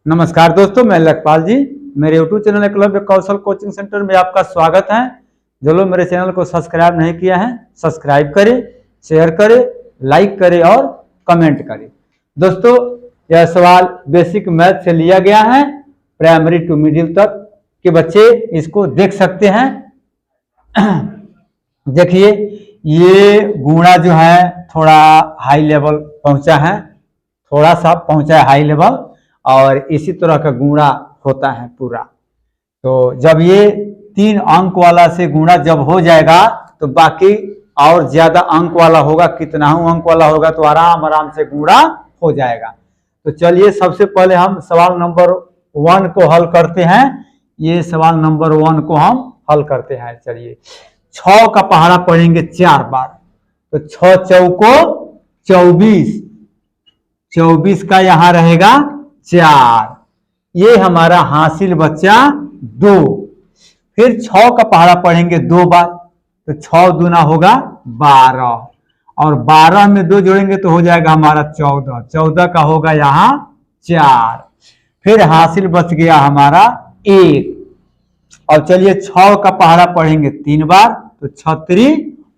नमस्कार दोस्तों, मैं लखपाल जी। मेरे YouTube चैनल एकलव्य कौशल कोचिंग सेंटर में आपका स्वागत है। जो लोग मेरे चैनल को सब्सक्राइब नहीं किया है, सब्सक्राइब करें, शेयर करें, लाइक करें और कमेंट करें। दोस्तों, यह सवाल बेसिक मैथ से लिया गया है। प्राइमरी टू मिडिल तक के बच्चे इसको देख सकते हैं। देखिए, ये गुणा जो है थोड़ा हाई लेवल पहुंचा है, थोड़ा सा पहुंचा है हाई लेवल, और इसी तरह का गुणा होता है पूरा। तो जब ये 3 अंक वाला से गुणा जब हो जाएगा तो बाकी और ज्यादा अंक वाला होगा, कितना अंक वाला होगा तो आराम आराम से गुणा हो जाएगा। तो चलिए, सबसे पहले हम सवाल नंबर 1 को हल करते हैं। ये सवाल नंबर 1 को हम हल करते हैं। चलिए, 6 का पहाड़ा पढ़ेंगे 4 बार। तो 6 चौको 24, 24 का यहां रहेगा 4। ये हमारा हासिल बच्चा 2। फिर 6 का पहाड़ा पढ़ेंगे 2 बार। तो 6 दूना होगा 12, और 12 में 2 जोड़ेंगे तो हो जाएगा हमारा 14। 14 का होगा यहाँ 4। फिर हासिल बच गया हमारा 1। और चलिए, 6 का पहाड़ा पढ़ेंगे 3 बार। तो 6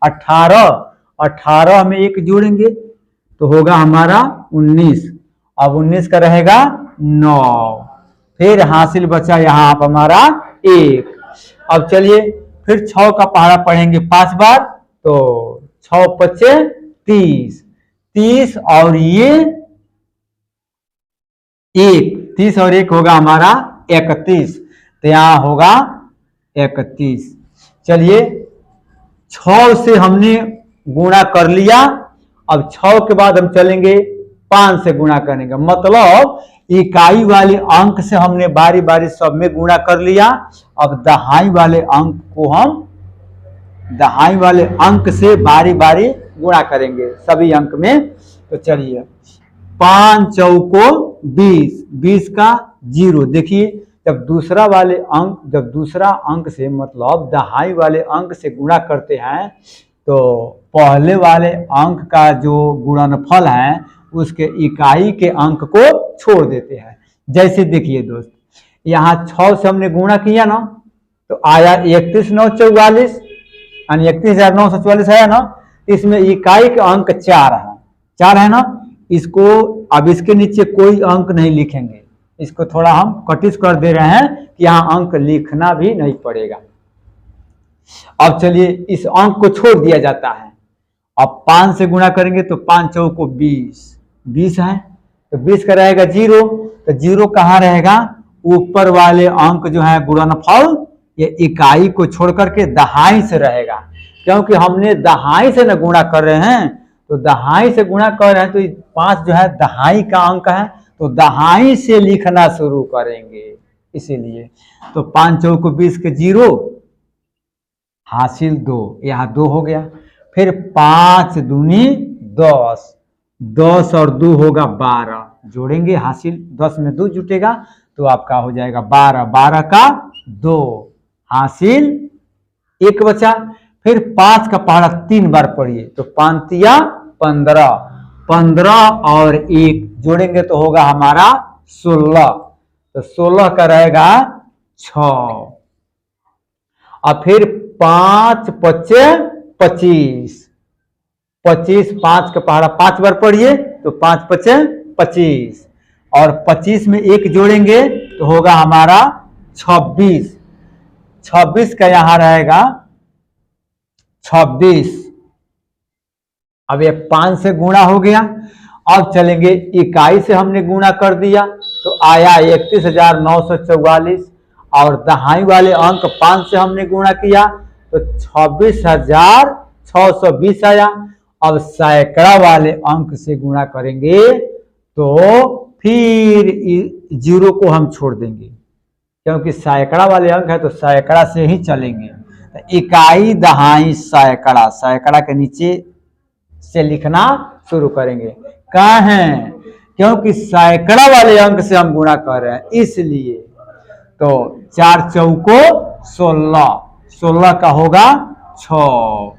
18, 18 में 1 जोड़ेंगे तो होगा हमारा 19। अब 19 का रहेगा 9। फिर हासिल बचा यहाँ आप हमारा 1। अब चलिए, फिर 6 का पहाड़ा पढ़ेंगे 5 बार। तो 6 पच्चे 30, 30 और ये 1, 30 और 1 होगा हमारा 31। तो यहाँ होगा 31। चलिए, 6 से हमने गुणा कर लिया। अब 6 के बाद हम चलेंगे 5 से गुणा करेंगे। मतलब इकाई वाले अंक से हमने बारी बारी सब में गुणा कर लिया। अब दहाई वाले अंक को हम दहाई वाले अंक से बारी बारी गुणा करेंगे सभी अंक में। तो चलिए, 5 चौको 20, 20 का 0। देखिए, जब दूसरा अंक से मतलब दहाई वाले अंक से गुणा करते हैं तो पहले वाले अंक का जो गुणनफल है उसके इकाई के अंक को छोड़ देते हैं। जैसे देखिए दोस्त, यहाँ 6 से हमने गुणा किया ना, तो आया 31,944, यानी 31,944 आया ना। इसमें इकाई के अंक 4 है, 4 है ना। इसको अब इसके नीचे कोई अंक नहीं लिखेंगे, इसको थोड़ा हम कटिस कर दे रहे हैं कि यहाँ अंक लिखना भी नहीं पड़ेगा। अब चलिए, इस अंक को छोड़ दिया जाता है। अब 5 से गुणा करेंगे तो 5 चौको 20, 20 है। तो 20 का रहेगा 0। तो 0 कहाँ रहेगा? ऊपर वाले अंक जो है गुणनफल, ये इकाई को छोड़ करके दहाई से रहेगा। क्योंकि हमने दहाई से न गुणा कर रहे हैं, तो दहाई से गुणा कर रहे हैं तो 5 जो है दहाई का अंक है, तो दहाई से लिखना शुरू करेंगे इसीलिए। तो 5 चौको 20 के 0, हासिल 2, यहाँ 2 हो गया। फिर 5 दूनी 10, 10 और 2 होगा 12, जोड़ेंगे हासिल 10 में 2 जुटेगा तो आपका हो जाएगा 12, 12 का 2, हासिल 1 बचा। फिर 5 का पहाड़ा 3 बार पढ़िए। तो 5 तिया 15, 15 और 1 जोड़ेंगे तो होगा हमारा 16। तो 16 का रहेगा 6। और फिर 5 पच्चे 25, 25, 5 का पहाड़ा 5 बार पढ़िए। तो 5 पच्चे 25, और 25 में 1 जोड़ेंगे तो होगा हमारा 26। 26 का यहाँ रहेगा 26। अब ये 5 से गुणा हो गया। अब चलेंगे, इकाई से हमने गुणा कर दिया तो आया 31,944, और दहाई वाले अंक 5 से हमने गुणा किया तो 26,620 आया। अब सैकड़ा वाले अंक से गुणा करेंगे तो फिर 0 को हम छोड़ देंगे, क्योंकि सैकड़ा वाले अंक है तो सैकड़ा से ही चलेंगे। तो इकाई दहाई सैकड़ा, सैकड़ा के नीचे से लिखना शुरू करेंगे। कहाँ है? क्योंकि सैकड़ा वाले अंक से हम गुणा कर रहे हैं इसलिए। तो 4 चौको 16, 16 का होगा 6,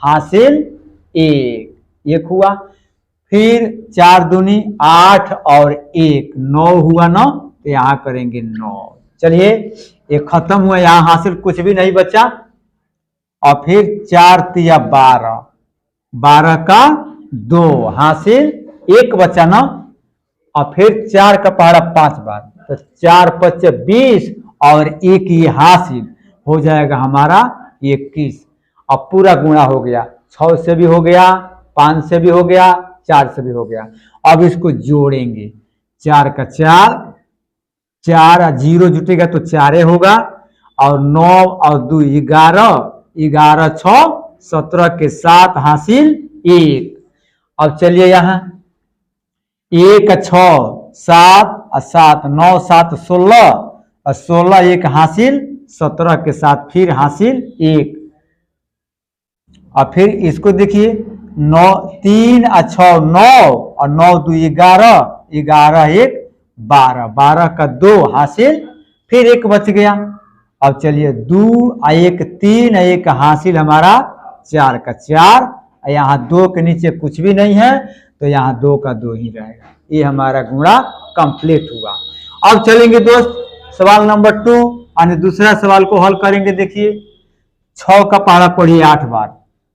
हासिल 1 हुआ। फिर 4 दूनी 8 और 1 9 हुआ ना, तो यहाँ करेंगे 9। चलिए ये खत्म हुआ, यहाँ हासिल कुछ भी नहीं बचा। और फिर 4 तिया 12, 12 का 2 हासिल 1 बचा ना। और फिर 4 का पहाड़ा 5 बार, तो 4 5 20 और 1 ये हासिल हो जाएगा हमारा 21। अब पूरा गुणा हो गया, 6 से भी हो गया, 5 से भी हो गया, 4 से भी हो गया। अब इसको जोड़ेंगे, 4 का 4, 4 0 जुटेगा तो 4 होगा, और 9 और 2 11, 11 6 17 के 7 हासिल 1। अब चलिए यहाँ 1 6 7 और 7 9 7 16 और 16 1 हासिल 17 के साथ फिर हासिल 1। और फिर इसको देखिए 9 3 और 6 9 और 9 2 11, 11 1 12, 12 का 2 हासिल फिर 1 बच गया। अब चलिए 2 और 1 3 और 1 हासिल हमारा 4 का 4, यहाँ 2 के नीचे कुछ भी नहीं है, तो यहाँ 2 का 2 ही रहेगा। ये हमारा गुणा कंप्लीट हुआ। अब चलेंगे दोस्त सवाल नंबर 2, यानी दूसरा सवाल को हल करेंगे। देखिए 6 का पहाड़ा पढ़िए 8 बार,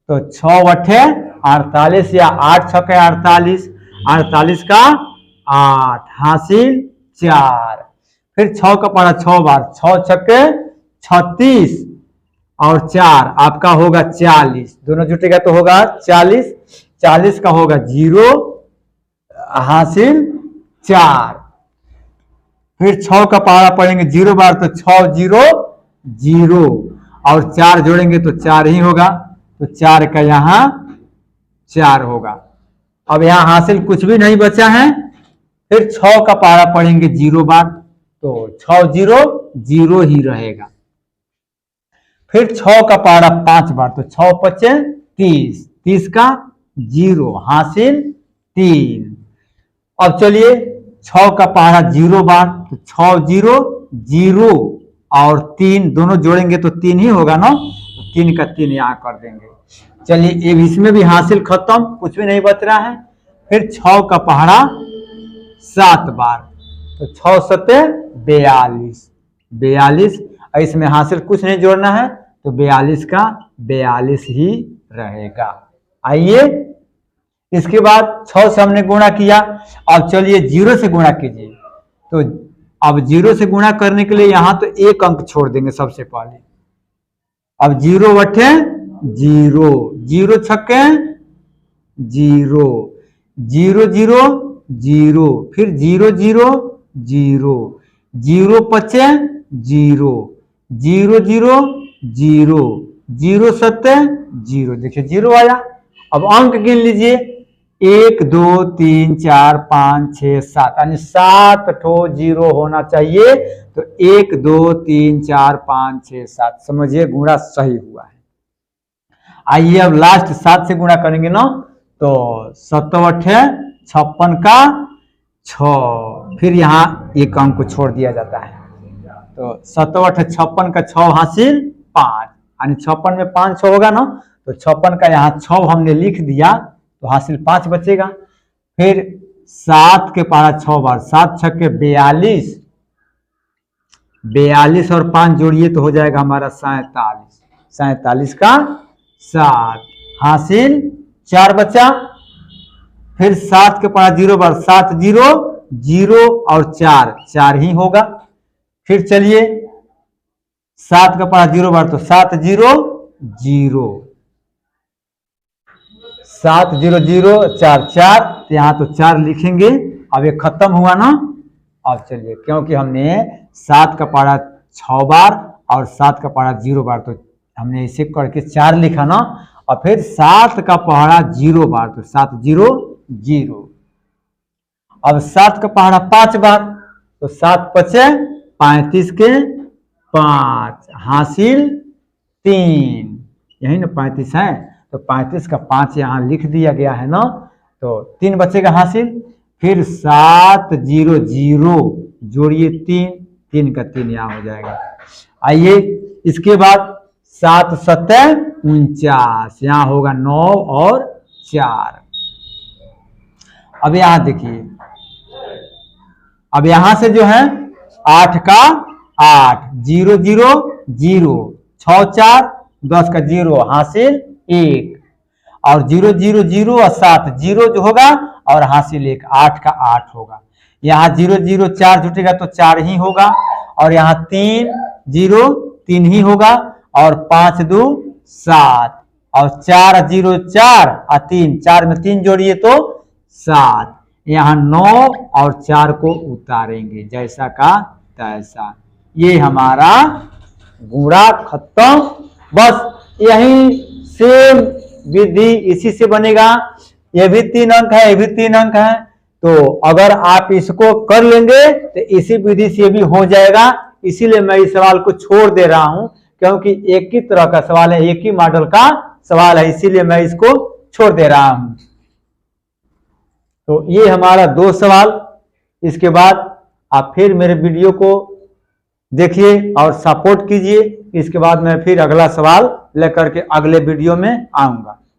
तो 6 अठे 48 या 8 6 के 48, 48 का 8 हासिल 4। फिर 6 का पहाड़ा 6 बार, 6 छक्के 36 और 4 आपका होगा 40, दोनों जुटेगा तो होगा 40, 40 का होगा 0 हासिल 4। फिर 6 का पहाड़ा पढ़ेंगे 0 बार, तो 6 0 0 और 4 जोड़ेंगे तो 4 ही होगा, तो 4 का यहाँ 4 होगा। अब यहाँ हासिल कुछ भी नहीं बचा है। फिर 6 का पहाड़ा पढ़ेंगे 0 बार, तो 6 0 0 ही रहेगा। फिर 6 का पहाड़ा 5 बार, तो 6 5 30, 30 का 0 हासिल 3। अब चलिए 6 का पहाड़ा 0 बार, तो 6 0 0 और 3 दोनों जोड़ेंगे तो 3 ही होगा ना, तो 3 का 3 यहाँ कर देंगे। चलिए अब इसमें भी हासिल खत्म, कुछ भी नहीं बच रहा है। फिर 6 का पहाड़ा 7 बार, तो 6 7 42, 42 और इसमें हासिल कुछ नहीं जोड़ना है, तो 42 का 42 ही रहेगा। आइए इसके बाद 6 से हमने गुणा किया, अब चलिए 0 से गुणा कीजिए। तो अब 0 से गुणा करने के लिए यहां तो 1 अंक छोड़ देंगे सबसे पहले। अब 0 अठे 0, 0 छक्के 0, 0 0 0, फिर 0 0 0, 0 5 0, 0 0 0, 0 7 0, देखिए 0 आया। अब अंक गिन लीजिए 1 2 3 4 5 6 7, यानी 7 ठो 0 होना चाहिए। तो 1 2 3 4 5 6 7, समझिए गुणा सही हुआ है। आइए अब लास्ट 7 से गुणा करेंगे ना, तो 7 अठे 56 का 6, फिर यहाँ एक अंक को छोड़ दिया जाता है, तो 7 अठे 56 का 6 हासिल 5, यानी 56 में 5 6 होगा ना, तो 56 का यहाँ 6 हमने लिख दिया, तो हासिल 5 बचेगा। फिर 7 के पहाड़ा 6 बार, 7 छक्के 42, 42 और 5 जोड़िए तो हो जाएगा हमारा 47, 47 का 7 हासिल 4 बचा। फिर 7 के पहाड़ा 0 बार, 7 0 0 और 4 4 ही होगा। फिर चलिए 7 का पहाड़ा 0 बार, तो 7 0 0, 7 0 0 4 4, तो यहाँ तो 4 लिखेंगे। अब ये खत्म हुआ ना। अब चलिए क्योंकि हमने 7 का पहाड़ा 6 बार और 7 का पहाड़ा 0 बार, तो हमने इसे करके 4 लिखा ना। और फिर 7 का पहाड़ा 0 बार, तो 7 0 0। अब 7 का पहाड़ा 5 बार, तो 7 5 35 के 5 हासिल 3, यही ना 35 है, तो 35 का 5 यहाँ लिख दिया गया है ना, तो 3 बचेगा हासिल। फिर 7 0 0 जोड़िए 3, 3 का 3 यहाँ हो जाएगा। आइए इसके बाद 7 7 49, यहाँ होगा 9 और 4। अब यहां देखिए, अब यहां से जो है 8 का 8, 0 0 0, 6 4 10 का 0 हासिल 1, और 0 0 0 और 7 0 जो होगा और हासिल 1, 8 का 8 होगा। यहाँ 0 0 4 जुटेगा तो 4 ही होगा, और यहाँ 3 0 3 ही होगा, और 5 2 7, और 4 0 4 और 3, 4 में 3 जोड़िए तो 7। यहाँ 9 और 4 को उतारेंगे जैसा का तैसा। ये हमारा गुणा खत्म। बस यही सेम विधि इसी से बनेगा। ये भी 3 अंक है, ये भी 3 अंक है। तो अगर आप इसको कर लेंगे तो इसी विधि से भी हो जाएगा। इसीलिए मैं इस सवाल को छोड़ दे रहा हूं, क्योंकि एक ही तरह का सवाल है, एक ही मॉडल का सवाल है, इसीलिए मैं इसको छोड़ दे रहा हूं। तो ये हमारा 2 सवाल। इसके बाद आप फिर मेरे वीडियो को देखिए और सपोर्ट कीजिए। इसके बाद मैं फिर अगला सवाल लेकर के अगले वीडियो में आऊंगा।